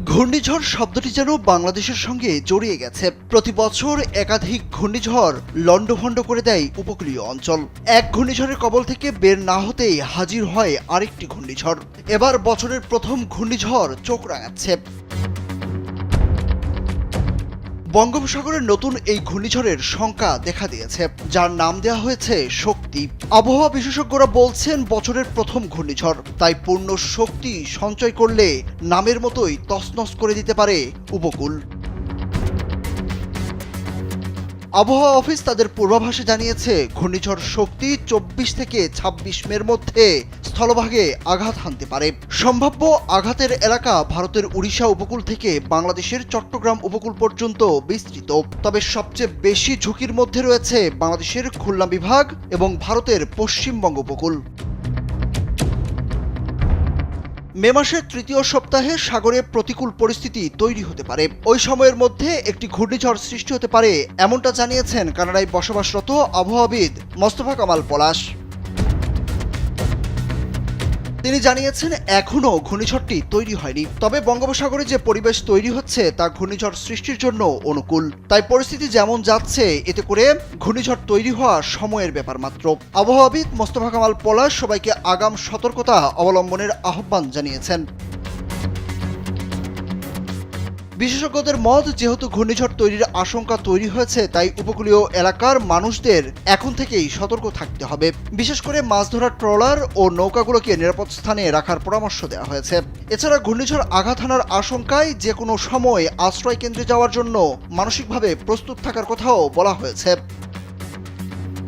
ঘূর্ণিঝড় শব্দটি যেন বাংলাদেশের সঙ্গে জড়িয়ে গেছে। প্রতি বছর একাধিক ঘূর্ণিঝড় লণ্ডভণ্ড করে দেয় উপকূলীয় অঞ্চল। এক ঘূর্ণিঝড়ের কবল থেকে বের না হতেই হাজির হয় আরেকটি ঘূর্ণিঝড়। এবার বছরের প্রথম ঘূর্ণিঝড় চোখ রাঙাচ্ছে। বঙ্গোপসাগরের নতুন এই ঘূর্ণিঝড়ের শঙ্কা দেখা দিয়েছে, যার নাম দেওয়া হয়েছে শক্তি। আবহাওয়া বিশেষজ্ঞরা বলছেন বছরের প্রথম ঘূর্ণিঝড়, তাই পূর্ণ শক্তি সঞ্চয় করলে নামের মতোই তছনছ করে দিতে পারে উপকূল। আবহাওয়া অফিস তাদের পূর্বাভাসে জানিয়েছে ঘূর্ণিঝড় শক্তি 24 থেকে 26 মের মধ্যে স্থলভাগে আঘাত হানতে পারে। সম্ভাব্য আঘাতের এলাকা ভারতের উড়িষ্যা উপকূল থেকে বাংলাদেশের চট্টগ্রাম উপকূল পর্যন্ত বিস্তৃত। তবে সবচেয়ে বেশি ঝুঁকির মধ্যে রয়েছে বাংলাদেশের খুলনা বিভাগ এবং ভারতের পশ্চিমবঙ্গ উপকূল। মে মাসের তৃতীয় সপ্তাহে সাগরে প্রতিকূল পরিস্থিতি তৈরি হতে পারে। ওই সময়ের মধ্যে একটি ঘূর্ণিঝড় সৃষ্টি হতে পারে, এমনটা জানিয়েছেন কানাডায় বসবাসরত আবহাওয়াবিদ মোস্তফা কামাল পলাশ। তিনি জানিয়েছেন এখনও ঘূর্ণিঝড়টি তৈরি হয়নি, তবে বঙ্গোপসাগরে যে পরিবেশ তৈরি হচ্ছে তা ঘূর্ণিঝড় সৃষ্টির জন্য অনুকূল। তাই পরিস্থিতি যেমন যাচ্ছে এতে করে ঘূর্ণিঝড় তৈরি হওয়া সময়ের ব্যাপার মাত্র। আবহাওয়াবিদ মোস্তফা কামাল পলাশ সবাইকে আগাম সতর্কতা অবলম্বনের আহ্বান জানিয়েছেন। বিশেষজ্ঞদের মত, যেহেতু ঘূর্ণিঝড় তৈরির আশঙ্কা তৈরি হয়েছে তাই উপকূলীয় এলাকার মানুষদের এখন থেকেই সতর্ক থাকতে হবে। বিশেষ করে মাছ ধরার ট্রলার ও নৌকাগুলোকে নিরাপদ স্থানে রাখার পরামর্শ দেওয়া হয়েছে। এছাড়া ঘূর্ণিঝড় আঘাত হানার আশঙ্কায় যে কোনো সময় আশ্রয় কেন্দ্রে যাওয়ার জন্য মানসিকভাবে প্রস্তুত থাকার কথাও বলা হয়েছে।